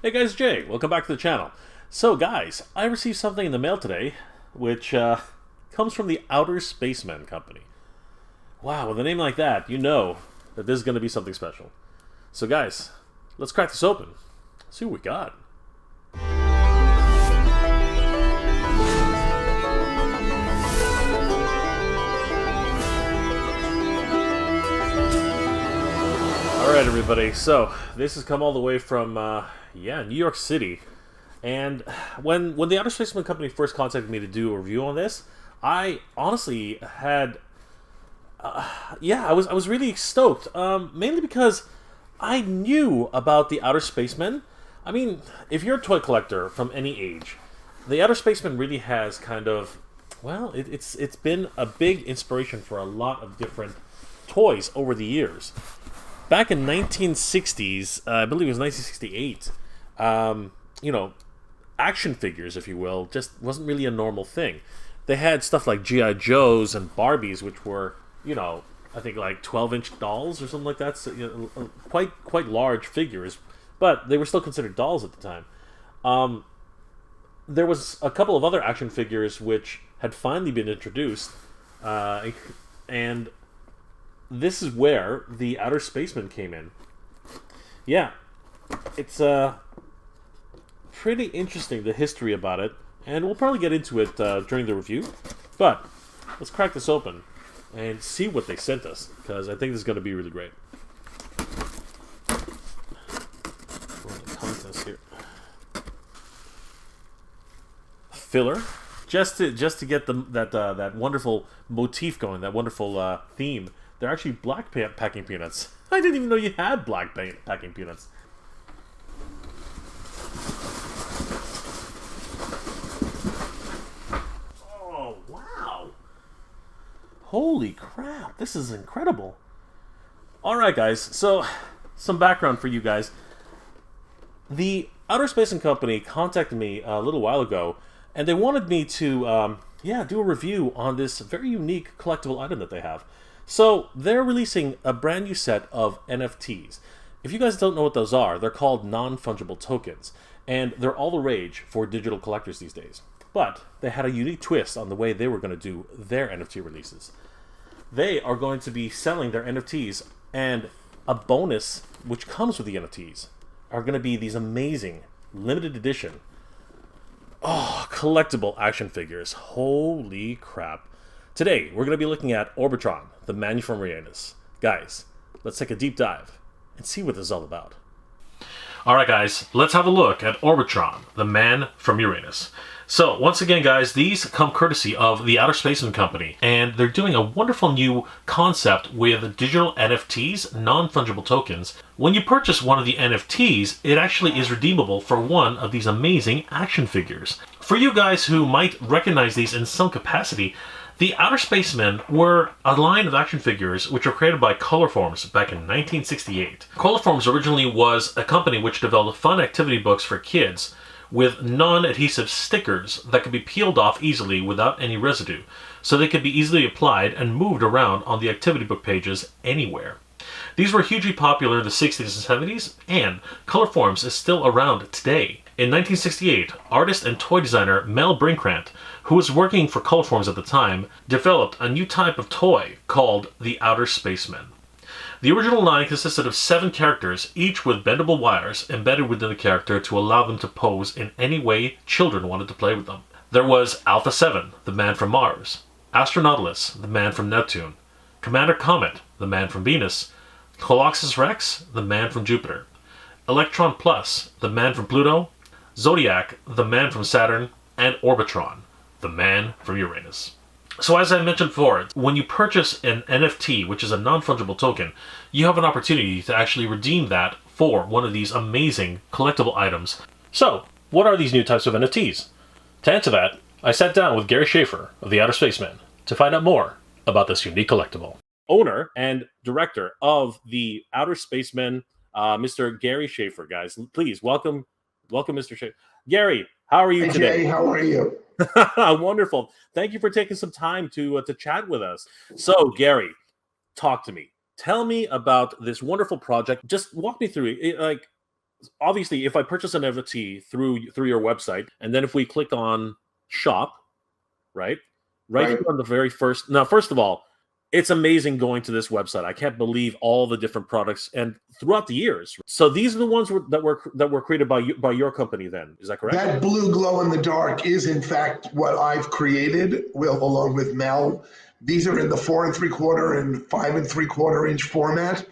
Hey guys, Jay. Welcome back to the channel. So guys, I received something in the mail today, which comes from the Outer Spacemen company. Wow, with a name like that, you know that this is going to be something special. So guys, let's crack this open. See what we got. Alright everybody, so this has come all the way from, New York City. And when the Outer Spaceman Company first contacted me to do a review on this, I honestly had, I was really stoked. Mainly because I knew about the Outer Spacemen. I mean, if you're a toy collector from any age, the Outer Spaceman really has kind of, well, it's been a big inspiration for a lot of different toys over the years. Back in 1960s, I believe it was 1968, action figures, if you will, just wasn't really a normal thing. They had stuff like G.I. Joes and Barbies, which were, I think like 12-inch dolls or something like that. So, quite large figures, but they were still considered dolls at the time. There was a couple of other action figures which had finally been introduced, and this is where the Outer Spaceman came in. Yeah, it's pretty interesting, the history about it, and we'll probably get into it during the review. But let's crack this open and see what they sent us, because I think this is going to be really great. The contents here. Filler, just to get that wonderful motif going, that wonderful theme. They're actually black packing peanuts. I didn't even know you had black packing peanuts. Oh, wow. Holy crap, this is incredible. Alright guys, so some background for you guys. The Outer Space and Company contacted me a little while ago, and they wanted me to do a review on this very unique collectible item that they have. So they're releasing a brand new set of NFTs. If you guys don't know what those are, they're called non-fungible tokens, and they're all the rage for digital collectors these days. But they had a unique twist on the way they were going to do their NFT releases. They are going to be selling their NFTs, and a bonus which comes with the NFTs are going to be these amazing limited edition collectible action figures. Holy crap. Today, we're going to be looking at Orbitron, the man from Uranus. Guys, let's take a deep dive and see what this is all about. Alright guys, let's have a look at Orbitron, the man from Uranus. So, once again guys, these come courtesy of the Outer Spaceman Company, and they're doing a wonderful new concept with digital NFTs, non-fungible tokens. When you purchase one of the NFTs, it actually is redeemable for one of these amazing action figures. For you guys who might recognize these in some capacity, the Outer Spacemen were a line of action figures which were created by Colorforms back in 1968. Colorforms originally was a company which developed fun activity books for kids with non-adhesive stickers that could be peeled off easily without any residue, so they could be easily applied and moved around on the activity book pages anywhere. These were hugely popular in the 60s and 70s, and Colorforms is still around today. In 1968, artist and toy designer Mel Birnkrant, who was working for Colorforms at the time, developed a new type of toy called the Outer Spaceman. The original line consisted of 7 characters, each with bendable wires embedded within the character to allow them to pose in any way children wanted to play with them. There was Alpha 7, the man from Mars, Astronautilus, the man from Neptune, Commander Comet, the man from Venus, Colossus Rex, the man from Jupiter, Electron Plus, the man from Pluto, Zodiac, the man from Saturn, and Orbitron, the man from Uranus. So as I mentioned before, when you purchase an NFT, which is a non-fungible token, you have an opportunity to actually redeem that for one of these amazing collectible items. So, what are these new types of NFTs? To answer that, I sat down with Gary Schaeffer of the Outer Spaceman to find out more about this unique collectible. Owner and director of the Outer Spaceman, Mr. Gary Schaeffer, guys. Please welcome Mr. Schaeffer. Gary, how are you today? Jay, how are you? Wonderful. Thank you for taking some time to chat with us. So, Gary, talk to me. Tell me about this wonderful project. Just walk me through it. obviously, if I purchase an NFT through your website, and then if we click on shop, right here on the very first. Now, first of all, it's amazing going to this website. I can't believe all the different products and throughout the years. So these are the ones that were created by your company. Then is that correct? That blue glow in the dark is in fact what I've created, along with Mel. These are in the 4 3/4 and 5 3/4 inch format.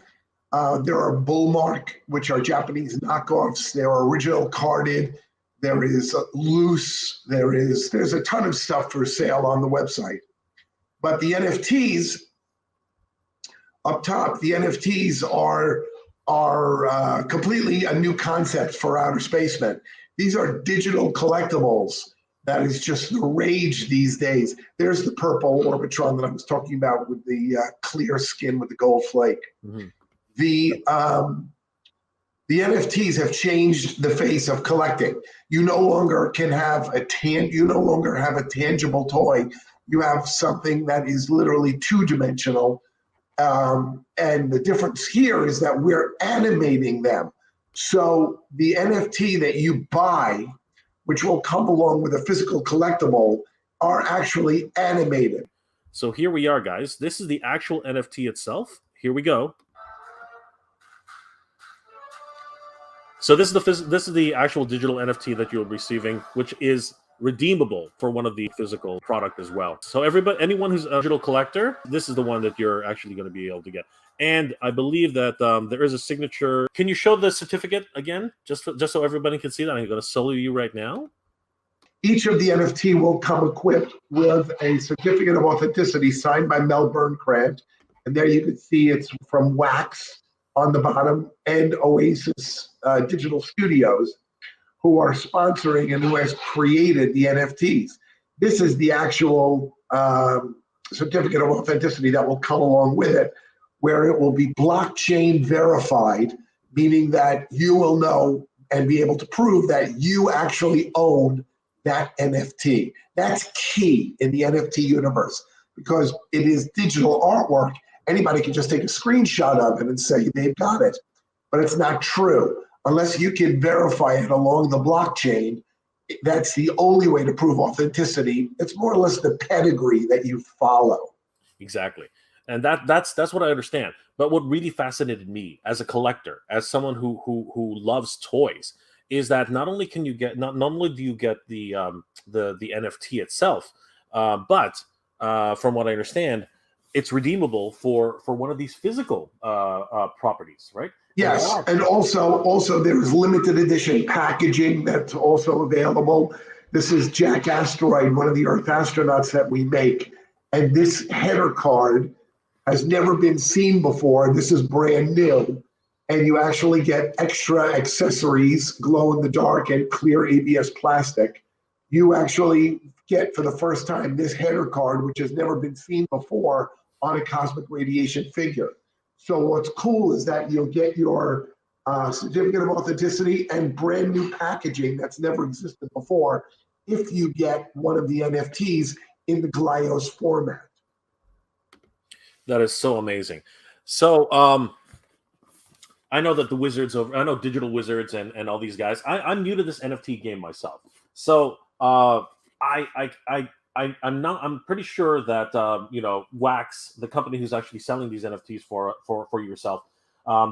There are Bullmark, which are Japanese knockoffs. There are original carded. There is loose. There's a ton of stuff for sale on the website. But the NFTs up top, the NFTs are completely a new concept for outer spacemen. These are digital collectibles. That is just the rage these days. There's the purple Orbitron that I was talking about with the clear skin with the gold flake. Mm-hmm. The NFTs have changed the face of collecting. You no longer can have a tangible toy. You have something that is literally two-dimensional. And the difference here is that we're animating them. So the NFT that you buy, which will come along with a physical collectible, are actually animated. So here we are, guys. This is the actual NFT itself. Here we go. So this is the actual digital NFT that you're receiving, which is redeemable for one of the physical product as well. So anyone who's a digital collector, this is the one that you're actually going to be able to get. And I believe that there is a signature. Can you show the certificate again, just so everybody can see that? I'm going to solo you right now. Each of the NFT will come equipped with a certificate of authenticity signed by Mel Birnkrant. And there you can see it's from Waxx on the bottom, and Oasis Digital Studios, who are sponsoring and who has created the NFTs. This is the actual certificate of authenticity that will come along with it, where it will be blockchain verified, meaning that you will know and be able to prove that you actually own that NFT. That's key in the NFT universe, because it is digital artwork. Anybody can just take a screenshot of it and say they've got it, but it's not true. Unless you can verify it along the blockchain, that's the only way to prove authenticity. It's more or less the pedigree that you follow. Exactly. And that's what I understand. But what really fascinated me as a collector, as someone who loves toys, is that not only do you get the NFT itself, but from what I understand, it's redeemable for one of these physical properties, right? Yes, and also there's limited edition packaging that's also available. This is Jack Asteroid, one of the Earth astronauts that we make, and this header card has never been seen before. This is brand new, and you actually get extra accessories, glow in the dark and clear ABS plastic. You actually get, for the first time, this header card, which has never been seen before on a cosmic radiation figure. So what's cool is that you'll get your certificate of authenticity and brand new packaging that's never existed before if you get one of the NFTs in the Glyos format. That is so amazing. So I know that I know Digital Wizards and all these guys. I'm new to this NFT game myself. So I'm pretty sure that Waxx, the company who's actually selling these NFTs for yourself,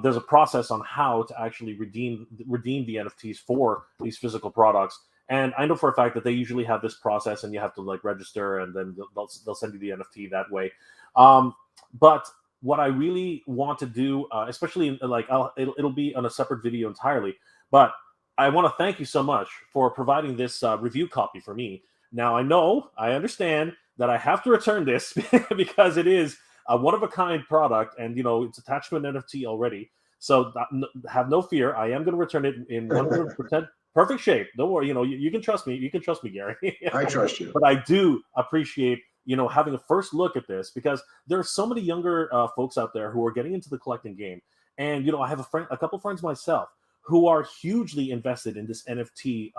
there's a process on how to actually redeem the NFTs for these physical products. And I know for a fact that they usually have this process, and you have to register, and then they'll send you the NFT that way. But what I really want to do, especially it'll be on a separate video entirely, but I want to thank you so much for providing this review copy for me. Now, I understand that I have to return this because it is a one-of-a-kind product, and it's attached to an NFT already. So have no fear. I am going to return it in 100% perfect shape. Don't worry. You can trust me. You can trust me, Gary. I trust you. But I do appreciate having a first look at this, because there are so many younger folks out there who are getting into the collecting game, and I have a couple friends myself who are hugely invested in this NFT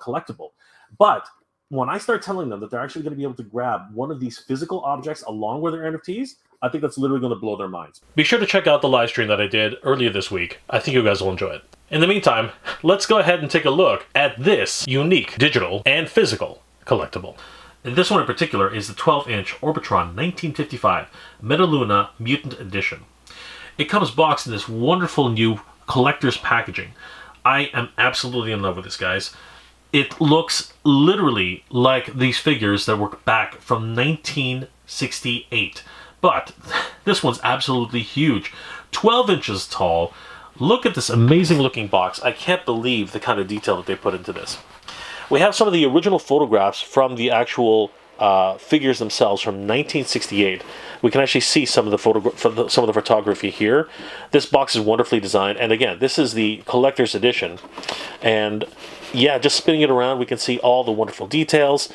collectible, but when I start telling them that they're actually going to be able to grab one of these physical objects along with their NFTs, I think that's literally going to blow their minds. Be sure to check out the live stream that I did earlier this week. I think you guys will enjoy it. In the meantime, let's go ahead and take a look at this unique digital and physical collectible. This one in particular is the 12-inch Orbitron 1955 Metaluna Mutant Edition. It comes boxed in this wonderful new collector's packaging. I am absolutely in love with this, guys. It looks literally like these figures that were back from 1968. But this one's absolutely huge. 12 inches tall. Look at this amazing looking box. I can't believe the kind of detail that they put into this. We have some of the original photographs from the actual figures themselves from 1968. We can actually see some of the some of the photography here. This box is wonderfully designed, and again, this is the collector's edition. And yeah, just spinning it around, we can see all the wonderful details.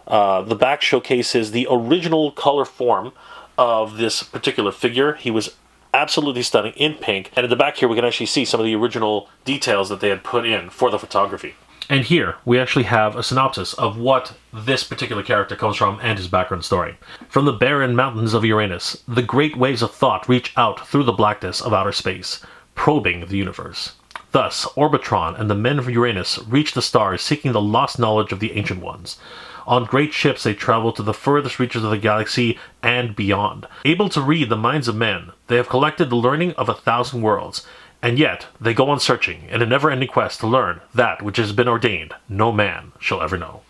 The back showcases the original color form of this particular figure. He was absolutely stunning in pink, and in the back here we can actually see some of the original details that they had put in for the photography. And here we actually have a synopsis of what this particular character comes from and his background story. From the barren mountains of Uranus, the great waves of thought reach out through the blackness of outer space, probing the universe. Thus, Orbitron and the men of Uranus reach the stars seeking the lost knowledge of the Ancient Ones. On great ships they travel to the furthest reaches of the galaxy and beyond. Able to read the minds of men, they have collected the learning of 1,000 worlds. And yet, they go on searching in a never-ending quest to learn that which has been ordained no man shall ever know.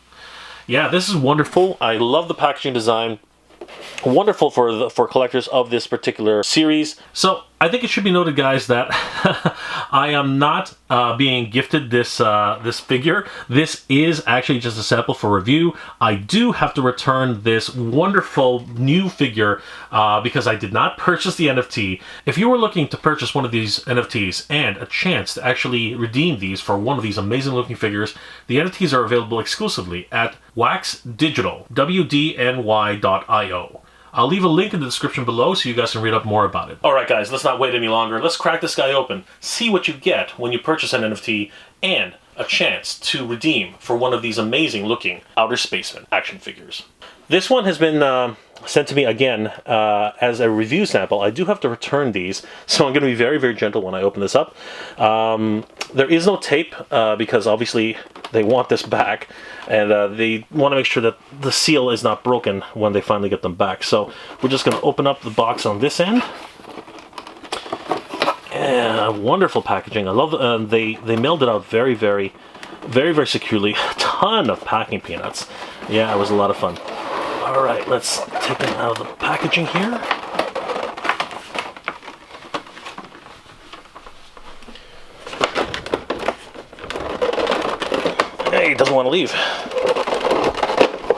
Yeah, this is wonderful. I love the packaging design. Wonderful for collectors of this particular series. So I think it should be noted, guys, that I am not being gifted this this figure. This is actually just a sample for review. I do have to return this wonderful new figure because I did not purchase the NFT. If you were looking to purchase one of these NFTs and a chance to actually redeem these for one of these amazing looking figures, the NFTs are available exclusively at Waxx Digital, WDNY.io. I'll leave a link in the description below so you guys can read up more about it. Alright guys, let's not wait any longer. Let's crack this guy open. See what you get when you purchase an NFT and a chance to redeem for one of these amazing looking outer spaceman action figures. This one has been sent to me again as a review sample. I do have to return these, so I'm going to be very, very gentle when I open this up. There is no tape because obviously they want this back, and they want to make sure that the seal is not broken when they finally get them back. So we're just going to open up the box on this end. And wonderful packaging. I love they mailed it out very, very, very, very securely. A ton of packing peanuts. Yeah, it was a lot of fun. All right, let's take them out of the packaging here. Hey, he doesn't want to leave.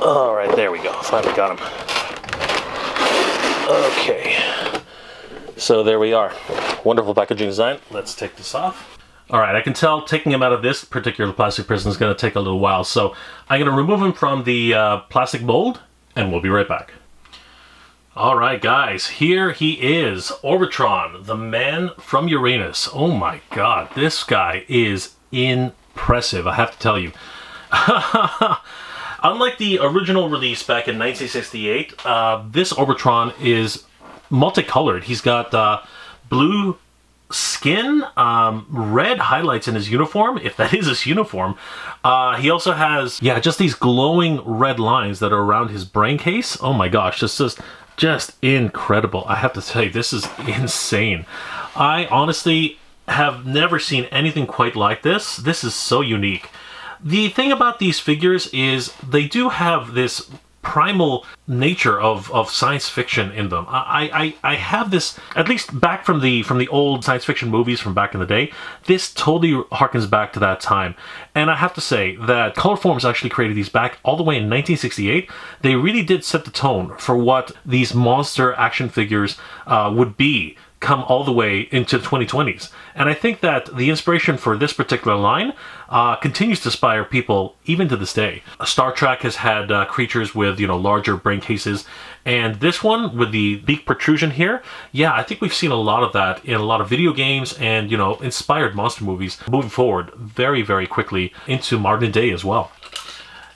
All right, there we go. Finally got him. Okay. So there we are. Wonderful packaging design. Let's take this off. All right, I can tell taking him out of this particular plastic prison is going to take a little while. So I'm going to remove him from the plastic mold, and we'll be right back. All right, guys, here he is, Orbitron, the man from Uranus. Oh my God, this guy is impressive, I have to tell you. Unlike the original release back in 1968, this Orbitron is multicolored. He's got blue skin, red highlights in his uniform, if that is his uniform. He also has, yeah, just these glowing red lines that are around his brain case. Oh my gosh, this is just incredible. I have to tell you, this is insane. I honestly have never seen anything quite like this. This is so unique. The thing about these figures is they do have this primal nature of science fiction in them. I have this, at least back from the old science fiction movies from back in the day. This totally harkens back to that time. And I have to say that Colorforms actually created these back all the way in 1968. They really did set the tone for what these monster action figures would be come all the way into the 2020s. And I think that the inspiration for this particular line continues to inspire people even to this day. Star Trek has had creatures with, larger brain cases, and this one with the beak protrusion here, yeah, I think we've seen a lot of that in a lot of video games and, inspired monster movies moving forward very, very quickly into modern day as well.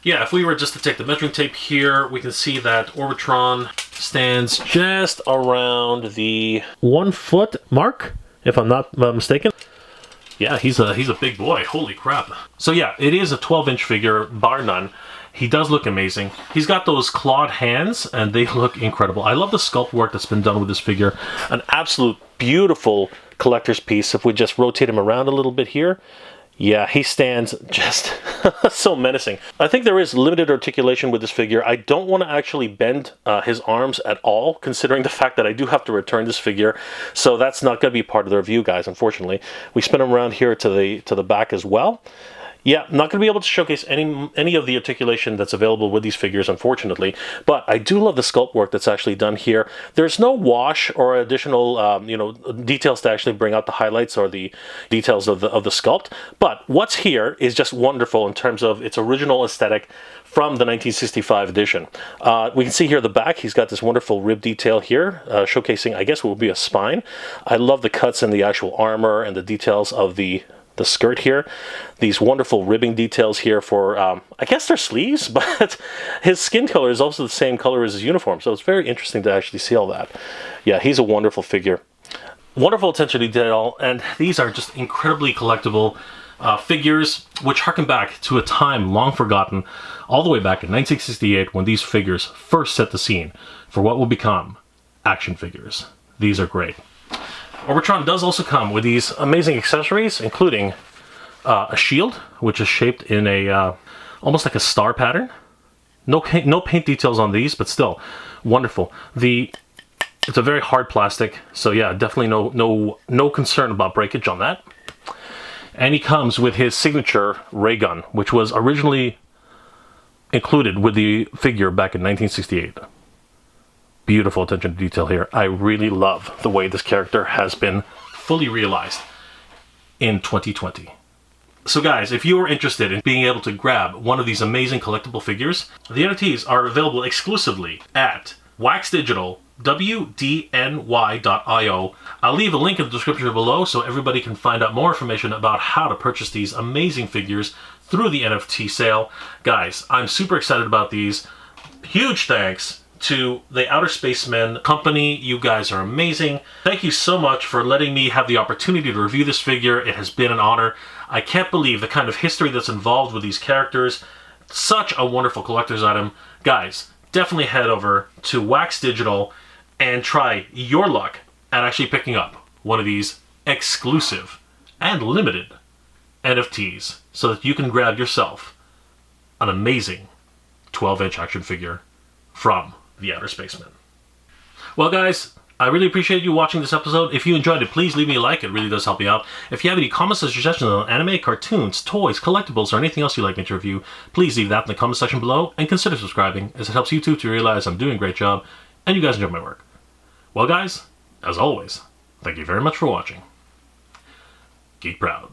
Yeah, if we were just to take the measuring tape here, we can see that Orbitron stands just around the 1 foot mark, if I'm not mistaken. Yeah, he's a big boy. Holy crap. So yeah, it is a 12-inch figure, bar none. He does look amazing. He's got those clawed hands, and they look incredible. I love the sculpt work that's been done with this figure. An absolute beautiful collector's piece. If we just rotate him around a little bit here, yeah, he stands just so menacing. I think there is limited articulation with this figure. I don't want to actually bend his arms at all, considering the fact that I do have to return this figure. So that's not going to be part of the review, guys, unfortunately. We spin him around here to the back as well. Yeah, not going to be able to showcase any of the articulation that's available with these figures, unfortunately. But I do love the sculpt work that's actually done here. There's no wash or additional, details to actually bring out the highlights or the details of the sculpt. But what's here is just wonderful in terms of its original aesthetic from the 1965 edition. We can see here the back. He's got this wonderful rib detail here, showcasing, I guess, what would be a spine. I love the cuts in the actual armor and the details of the skirt here. These wonderful ribbing details here for, I guess they're sleeves, but his skin color is also the same color as his uniform, so it's very interesting to actually see all that. Yeah, he's a wonderful figure. Wonderful attention to detail, and these are just incredibly collectible figures, which harken back to a time long forgotten, all the way back in 1968 when these figures first set the scene for what will become action figures. These are great. Orbitron does also come with these amazing accessories, including a shield, which is shaped in a almost like a star pattern. No paint details on these, but still wonderful. It's a very hard plastic, so yeah, definitely no concern about breakage on that. And he comes with his signature ray gun, which was originally included with the figure back in 1968. Beautiful attention to detail here. I really love the way this character has been fully realized in 2020. So guys, if you are interested in being able to grab one of these amazing collectible figures, the NFTs are available exclusively at Waxx Digital, WDNY.io. I'll leave a link in the description below so everybody can find out more information about how to purchase these amazing figures through the NFT sale. Guys, I'm super excited about these. Huge thanks to the Outer Spacemen company. You guys are amazing. Thank you so much for letting me have the opportunity to review this figure. It has been an honor. I can't believe the kind of history that's involved with these characters. Such a wonderful collector's item. Guys, definitely head over to Waxx Digital and try your luck at actually picking up one of these exclusive and limited NFTs so that you can grab yourself an amazing 12-inch action figure from the Outer Spacemen. Well guys, I really appreciate you watching this episode. If you enjoyed it, please leave me a like. It really does help me out. If you have any comments or suggestions on anime, cartoons, toys, collectibles, or anything else you'd like me to review, please leave that in the comment section below and consider subscribing, as it helps YouTube to realize I'm doing a great job and you guys enjoy my work. Well guys, as always, thank you very much for watching. Geek proud.